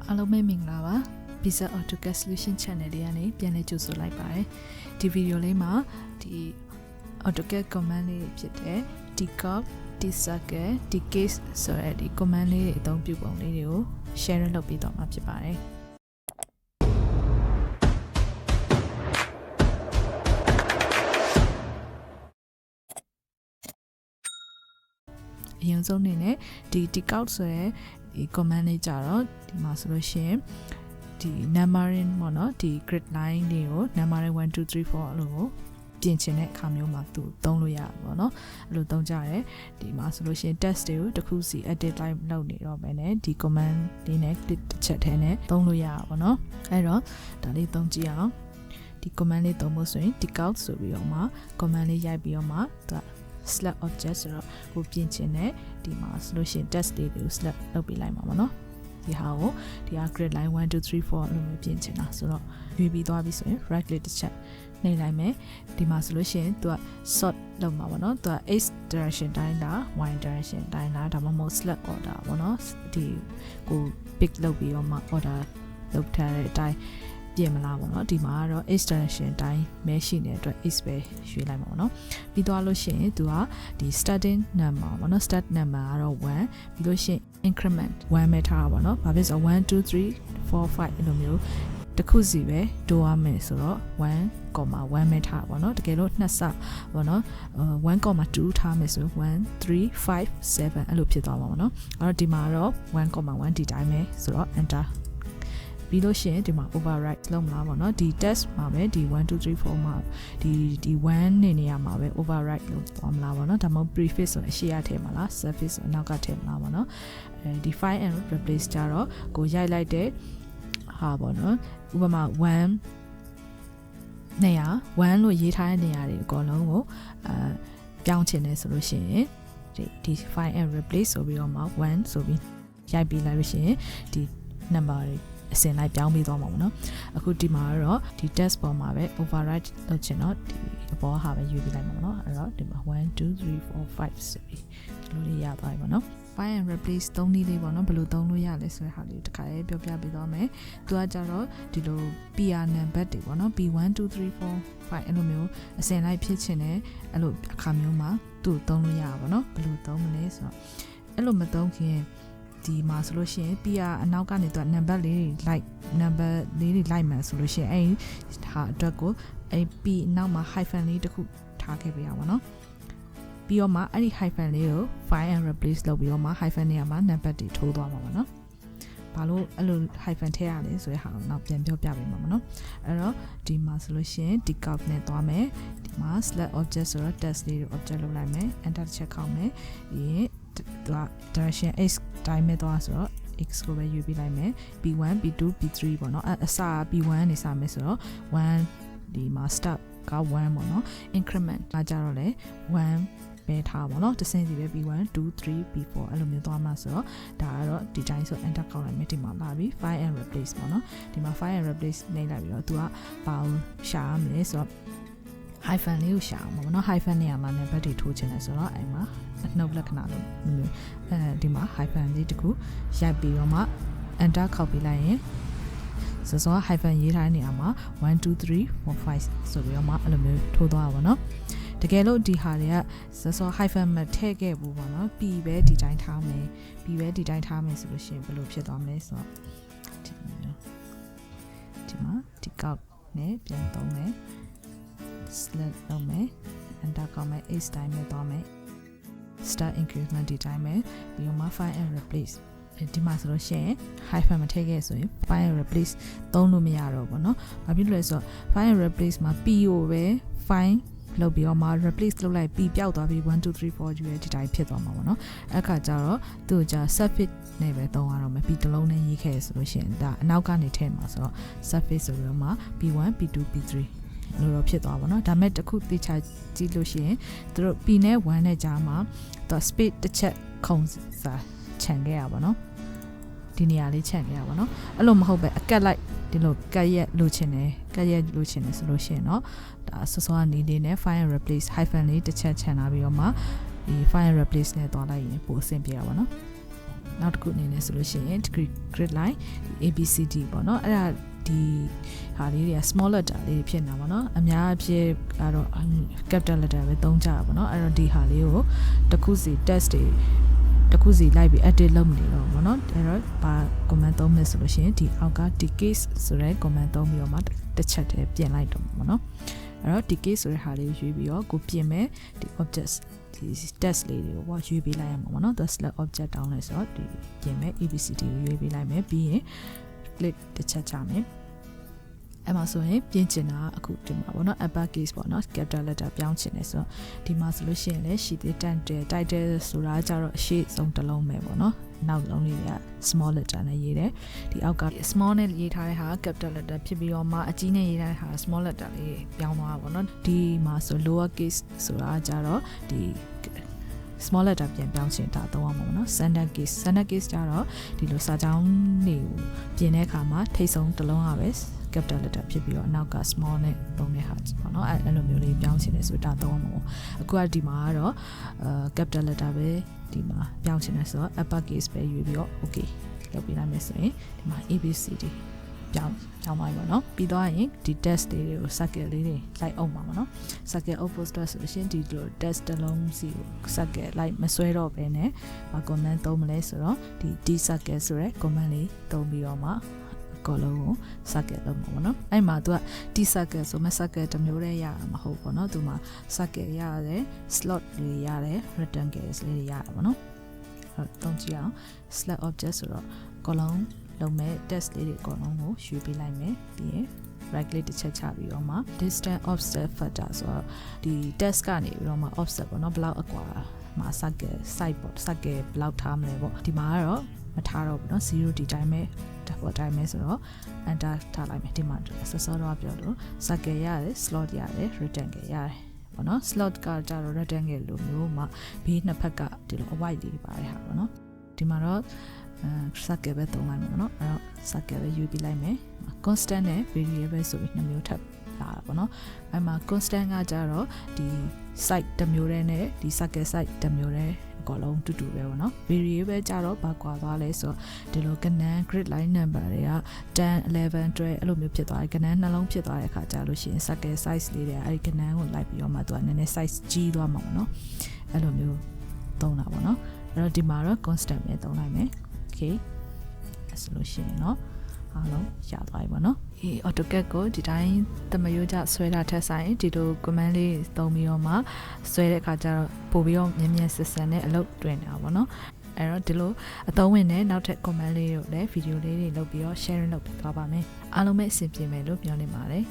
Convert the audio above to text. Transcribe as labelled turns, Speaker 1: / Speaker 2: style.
Speaker 1: အားလုံးပဲမင်္ဂလာပါ Pizza AutoCAD Solution Channel လေးကနေပြန်လည်ကြိုဆိုလိုက်ပါတယ်ဒီဗီဒီယိုလေးမှာဒီ AutoCAD command လေးဖြစ်တဲ့ Tcount, Tcircle, Tcase ဆိုတဲ့ဒီ command လေးတွေအသုံးပြုပုံလေးတွေကို share လုပ်ပေးတော့မှာဖြစ်ပါတယ်အရင်ဆုံးနေနဲ့ဒီ Tcount ဆိုတဲ့ဒီ command လေးကြတော့ဒီမှာဆိုလို့ရှိရင်ဒီ numbering ပေါ့နော်ဒီ grid line တွေကို numbering 1 2 3 4အဲ့လိုကိုပြင်ချင်တဲ့အခါမျိုးမှာသူသုံးလို့ရပါပေါ့နော်အဲ့လိုသုံးကြတယ်ဒီမှာဆိုလို့ရှိရင် text တွေကိုတစ်ခုစီ edit type လုပ်နေတော့ပဲねဒီ command လေးနဲ့ click တစ်ချက်ထဲနဲ့သုံးလို့ရပါပေါ့နော်အဲ့တော့ဒါလေးသုံးကြည့်အောင်ဒီ command လေးသုံးဖို့ဆိုရင် Tcount ဆိုပြီးတော့မှ command လေးရိုက်ပြီးတော့မှသူ select object ဆိုတော့ကိုပြင်ချင်တဲ့ဒီမှာဆိုလို့ရှိရင် text လေးတွေကို select လုပ်ပေးလိုက်မှာပေါ့နော်ဒီဟာကိုဒီဟာ grid line 1 2 3 4အဲ့လိုမျိုးပြင်ချင်တာဆိုတော့ရွေးပြီးသွားပြီဆိုရင် right click တစ်ချက်နှိပ်လိုက်မယ်ဒီမှာဆိုလို့ရှိရင်သူက sort လုပ်မှာပေါ့နော်သူက x direction တိုင်းတာ y direction တိုင်းတာဒါမှမဟုတ် select order ပေါ့နော်ဒီကို pick လုပ်ပြီးတော့မှ order လုပ်ထားတဲ့အတိုင်းပြင်မလားပေါ့နော်ဒီမှာကတော့ x direction တိုင်းမဲရှိနေတဲ့အတွက် x ပဲရွေးလိုက်မှာပေါ့နော်ပြီးသွားလို့ရှိရင်သူကဒီ starting number ပေါ့နော် start number ကတော့1ပြီးလို့ရှိရင် increment 1ပဲထားတာပေါ့နော်ဘာဖြစ်ဆို1 2 3 4 5အဲ့လိုမျိုးတစ်ခုစီပဲတိုးရမယ်ဆိုတော့1.1ပဲထားပါတော့တကယ်လို့နှစ်ဆပေါ့နော်1.2ထားမယ်ဆို1 3 5 7အဲ့လိုဖြစ်သွားမှာပေါ့နော်အဲ့တော့ဒီမှာတော့1.1ဒီတိုင်းပဲဆိုတော့ enter ပြီးလို့ရှိရင်ဒီမှာ override လုပ်မလားပေါ့နော်ဒီ test မှာပဲဒီ1 2 3 4မှာဒီ1နေရာမှာပဲ override လုပ်သွားမလားပေါ့နော်ဒါမှမဟုတ် prefix ဆိုအရှိရထည့်မှာလား surface ဆိုအနောက်ကထည့်မလားပေါ့နော်ဒီ find and replace ကြတော့ကိုရိုက်လိုက်တဲ့ဟာပေါ့နော်ဥပမာ1နေရာ1လို့ရေးထားတဲ့နေရာတွေအကုန်လုံးကိုပြောင်းချင်တယ်ဆိုလို့ရှိရင်ဒီ find and replace ဆိုပြီးတော့မှ1ဆိုပြီးရိုက်ပြီးလိုက်လို့ရှိရင်ဒီ number တွေအစင်လိုက်ပြောင်းပြီးသွားမှာပေါ့နော်အခုဒီမှာတော့ဒီ text ပေါ်မှာပဲ override လုပ်ချင်တော့ဒီအပေါ်ဟာပဲယူပြီးလိုက်မှာပေါ့နော်အဲ့တော့ဒီမှာ1 2 3 4 5ဆိုပြီးဒီလိုလေးရသွားပြီပေါ့နော် find and replace သုံးနည်းလေးပေါ့နော်ဘယ်လိုသုံးလို့ရလဲဆိုတဲ့ဟာလေးတစ်ခါလေးပြောပြပေးသွားမယ်သူကကြတော့ဒီလို PR number တွေပေါ့နော် P1 2 3 4 5အဲ့လိုမျိုးအစင်လိုက်ဖြစ်ချင်တယ်အဲ့လိုအခါမျိုးမှာသူ့သုံးလို့ရပါပေါ့နော်ဘယ်လိုသုံးမလဲဆိုတော့အဲ့လိုမသုံးခင်ဒီမှာဆိုလို့ရှိရင် PR အနောက်ကနေသူက number လေးတွေ like number လေးတွေ like မှဆိုလို့ရှိရင်အဲ့ဟာအတွက်ကိုအဲ့ P နောက်မှာ hyphen လေးတစ်ခုထားခဲ့ပေးရပါတော့ပြီးတော့မှအဲ့ဒီ hyphen လေးကို find and replace လုပ်ပြီးတော့မှ hyphen နေရာမှာ number တွေထိုးသွားမှာပါနော်ဘာလို့အဲ့လို hyphen ထည့်ရလဲဆိုတဲ့ဟာကိုနောက်ပြန်ပြောပြပေးမှာပါနော်အဲ့တော့ဒီမှာဆိုလို့ရှိရင် Tcount နဲ့သွားမယ်ဒီမှာ select object ဆိုတော့ text လေးကို object လုပ်လိုက်မယ် enter ချက်ခေါက်မယ်ပြီးရင်သူက direction x တိုင်းမဲ့သွားဆိုတော့ x ကိုပဲယူပြီးလိုက်မယ် b1 b2 b3 ပေါ့နော်အစ b1 နေစမယ်ဆိုတော့1ဒီမှာ start က1ပေါ့နော် increment ကကြတော့လေ1ပဲထားပါတော့တစ်ဆင့်စီပဲ b1 2 3 b4 အဲ့လိုမျိုးသွားမှာဆိုတော့ဒါကတော့ဒီတိုင်းဆို enter ကောက်လိုက်မယ်ဒီမှာလာပြီ find and replace ပေါ့နော်ဒီမှာ find and replace နှိပ်လိုက်ပြီးတော့သူကဘာကိုရှာရမလဲဆိုတော့ hyphen လေးကိုရှာအောင်ပေါ့နော် hyphen နေရာမှာ number တွေထိုးချင်တယ်ဆိုတော့အဲ့မှာအနှုတ်လက္ခဏာလို့မျိုးဒီမှာ hyphen လေးတခုရိုက်ပြီးတော့မှ enter ခောက်ပေးလိုက်ရင်ဆိုတော့ hyphen ရေးထားတဲ့နေရာမှာ1 2 3 4 5ဆိုပြီးတော့မှအဲ့လိုမျိုးထိုးသွားပါတော့တကယ်လို့ဒီဟာတွေကစော hyphen မထည့်ခဲ့ဘူးပေါ့နော် P ပဲဒီတိုင်းထားမယ် P ပဲဒီတိုင်းထားမယ်ဆိုလို့ရှိရင်ဘယ်လိုဖြစ်သွားမလဲဆိုတော့ဒီမှာ Tcount နဲ့ပြန်သုံးမယ် select လုပ်မယ် enter ကောက်မယ် x တိုင်းနဲ့သွားမယ် start increment ဒီတိုင်းပဲပြီးတော့မှ find and replace ဒီမှာဆိုလို့ရှိရင် hyphen မထည့်ခဲ့ဆိုရင် find and replace သုံးလို့မရတော့ဘူးเนาะဘာဖြစ်လို့လဲဆိုတော့ find and replace မှာ p ကိုပဲ find လုပ်ပြီးတော့မှ replace လုပ်လိုက်ပြီးပျောက်သွားပြီး1 2 3 4ယူရဲ့ဒီတိုင်းဖြစ်သွားမှာပေါ့နော်အဲ့ခါကျတော့သူ့ကြာ surface နဲ့ပဲသုံးရတော့မယ်ပြီးတစ်လုံးနဲ့ရေးခဲ့ဆိုလို့ရှိရင်ဒါအနောက်ကနေထည့်မှာဆိုတော့ surface ဆိုပြီးတော့မှ p1 p2 p3 လို့တော့ဖြစ်သွားပါတော့ဒါမဲ့တစ်ခုသိချာကြည့်လို့ရှိရင်သူတို့ p နဲ့1နဲ့ကြားမှာသူ space တစ်ချက်ခုံစာခြံခဲ့ရပါတော့ဒီနေရာလေးခြံခဲ့ရပါတော့အဲ့လိုမဟုတ်ပဲအကက်လိုက်ဒီလိုကက်ရက်လိုချင်တယ်ကက်ရက်လိုချင်တယ်ဆိုလို့ရှိရင်တော့ဒါစောစောကနေလေးနဲ့ find and replace hyphen လေးတစ်ချက်ခြံလာပြီးတော့မှဒီ find and replace နဲ့သွားလိုက်ရင်ပိုအဆင်ပြေတာပါနော် နောက်တစ်ခုအနေနဲ့ဆိုလို့ရှိရင် grid line ABCD ပေါ့နော်အဲ့ဒါဒီဟာလေးတွေက small letter လေးဖြစ်နေတာပေါ့နော်အများအဖြစ်ကတော့ capital letter ပဲသုံးကြတာပေါ့နော်အဲ့တော့ဒီဟာလေးကိုတစ်ခုစီ text တွေတစ်ခုစီလိုက်ပြီး edit လုပ်နေတော့ပေါ့နော်အဲ့တော့ဘာ command သုံးမယ်ဆိုလို့ရှိရင်ဒီအောက်က Tcase ဆိုတဲ့ command သုံးပြီးတော့မှတစ်ချက်တည်းပြင်လိုက်တော့ပေါ့နော်အဲ့တော့ Tcase ဆိုတဲ့ဟာလေးကိုရွေးပြီးတော့ကိုပြင်မယ်ဒီ objects ဒီ text လေးတွေကိုပေါ့ရွေးပေးလိုက်ရမှာပေါ့နော် select object တောင်းလိုက်ဆိုတော့ဒီပြင်မယ် ABCD ကိုရွေးပေးလိုက်မယ်ပြီးရင် click တစ်ချက်ချမယ်အဲ့မှာဆိုရင်ပြင်ချင်တာအခုဒီမှာပေါ့နော် upper case ပေါ့နော် capital letter ပြောင်းချင်တယ်ဆိုတော့ဒီမှာဆိုလို့ရှိရင်လည်းရှိသေးတန်တယ် title ဆိုတာကြတော့အရှိဆုံးတစ်လုံးပဲပေါ့နော်နောက်လုံးလေးတွေက small letter နဲ့ရေးတယ်ဒီအောက်က small နဲ့ရေးထားတဲ့ဟာ capital letter ဖြစ်ပြီးတော့မှအကြီးနဲ့ရေးထားတဲ့ဟာ small letter လေးပြောင်းသွားပါပေါ့နော်ဒီမှာဆို lower case ဆိုတာကြတော့ဒီ small letter ပြန်ပြောင်းချင်တာသုံးအောင်ပါပေါ့နော် standard case ကြတော့ဒီလိုစာကြောင်းတွေကိုပြင်တဲ့အခါမှာထိတ်ဆုံးတစ်လုံးရပဲcapital letter ဖြစ်ပြီးတော့နောက်က small နဲ့ပုံတဲ့ဟာပေါ့နော်အဲ့လိုမျိုးလေးပြောင်းချင်တယ်ဆိုတာသုံးအောင်ပါပေါ့အခုကဒီမှာကတော့capital letter ပဲဒီမှာပြောင်းချင်တယ်ဆိုတော့ upper case ပဲယူပြီးတော့ okay လုပ်ပြလိုက်မယ်ဆိုရင်ဒီမှာ ABCD ပြောင်းပါပြီပေါ့နော်ပြီးတော့ရင်ဒီ test တွေကို circle လေးတွေလိုက်အောင်ပါပေါ့နော် circle output ဆိုလို့ရှိရင်ဒီလို test တစ်လုံးစီကို circle လိုက်မဆွဲတော့ဘဲနဲ့ဘာ command သုံးမလဲဆိုတော့ဒီ Tcircle ဆိုတဲ့ command လေးသုံးပြီးတော့မှကောလုံးကို circle လုပ်မှာပေါ့နော်အဲ့မှာသူက Tcircle ဆိုမဲ့ circle တစ်မျိုးတည်းရတာမဟုတ်ပေါ့နော်သူမှာ circle ရတယ် slot တွေရတယ် rectangles လေးတွေရတယ်ပေါ့နော်အဲ့တော့သုံးကြည့်အောင် select object ဆိုတော့ကောလုံးလုံးမဲ့ text လေးတွေအကုန်လုံးကိုရွေးပေးလိုက်မယ်ပြီးရင် right click တစ်ချက်ချပြီးတော့မှ distance offset factor ဆိုတော့ဒီ text ကနေပြီးတော့မှ offset ပေါ့နော်ဘယ်လောက်အကွာမှာ circle side ပေါ့ circle ဘယ်လောက်ထားမလဲပေါ့ဒီမှာကတော့မထားတော့ဘူးเนาะ0ဒီတိုင်းပဲdoubleတိုင်းပဲဆိုတော့ enter ထားလိုက်မယ်ဒီမှာစောတော့ပြောလို့ circle ရတယ် slot ရတယ် rectangle ရတယ်ပေါ့နော် slot ကကြတော့ rectangle လိုမျိုးမှာဘေးနှစ်ဖက်ကဒီလို white လေးပါတဲ့ဟာပေါ့နော်ဒီမှာတော့circle ပဲသုံးလိုက်မှာပေါ့နော်အဲ့တော့ circle ပဲယူပြလိုက်မယ် constant နဲ့ variable ဆိုပြီးနှစ်မျိုးထပ်လာတာပေါ့နော်အဲ့မှာ constant ကကြတော့ဒီ site တစ်မျိုးတည်းနဲ့ဒီ circle site တစ်မျိုးတည်းအကုန်လုံးတူတူပဲပေါ့နော် variable ကြတော့ဘာကွာသွားလဲဆိုတော့ဒီလိုကဏ္ဍ grid line number တွေက10 11 12အဲ့လိုမျိုးဖြစ်သွားတယ်ကဏ္ဍနှလုံးဖြစ်သွားတဲ့အခါကျလို့ရှိရင် circle size လေးတွေအဲ့ဒီကဏ္ဍကိုလိုက်ပြီးတော့မှသူကနည်းနည်း size ကြီးသွားမှာပေါ့နော်အဲ့လိုမျိုးသုံးတာပေါ့နော်အဲ့တော့ဒီမှာတော့ constant ပဲသုံးလိုက်မယ် okay အဲ့ဆိုလို့ရှိရင်เนาะအားလုံးရသွားပြီပေါ့နော်ဒီ AutoCAD ကိုဒီတိုင်းတမယိုးကြဆွဲတာထက်ဆိုင်ဒီလို command လေးသုံးပြီးတော့မှဆွဲတဲ့အခါကျတော့ပို့ပြီးတော့မြင်မြန်ဆက်ဆက်နဲ့အလုပ်တွင်တာပေါ့နော်အဲ့တော့ဒီလိုအသုံးဝင်တဲ့နောက်ထပ် command လေးတွေကိုလည်း video လေးတွေလုပ်ပြီးတော့ sharing လုပ်ပေးသွားပါမယ်အားလုံးပဲအဆင်ပြေမယ်လို့ပြောနေပါတယ်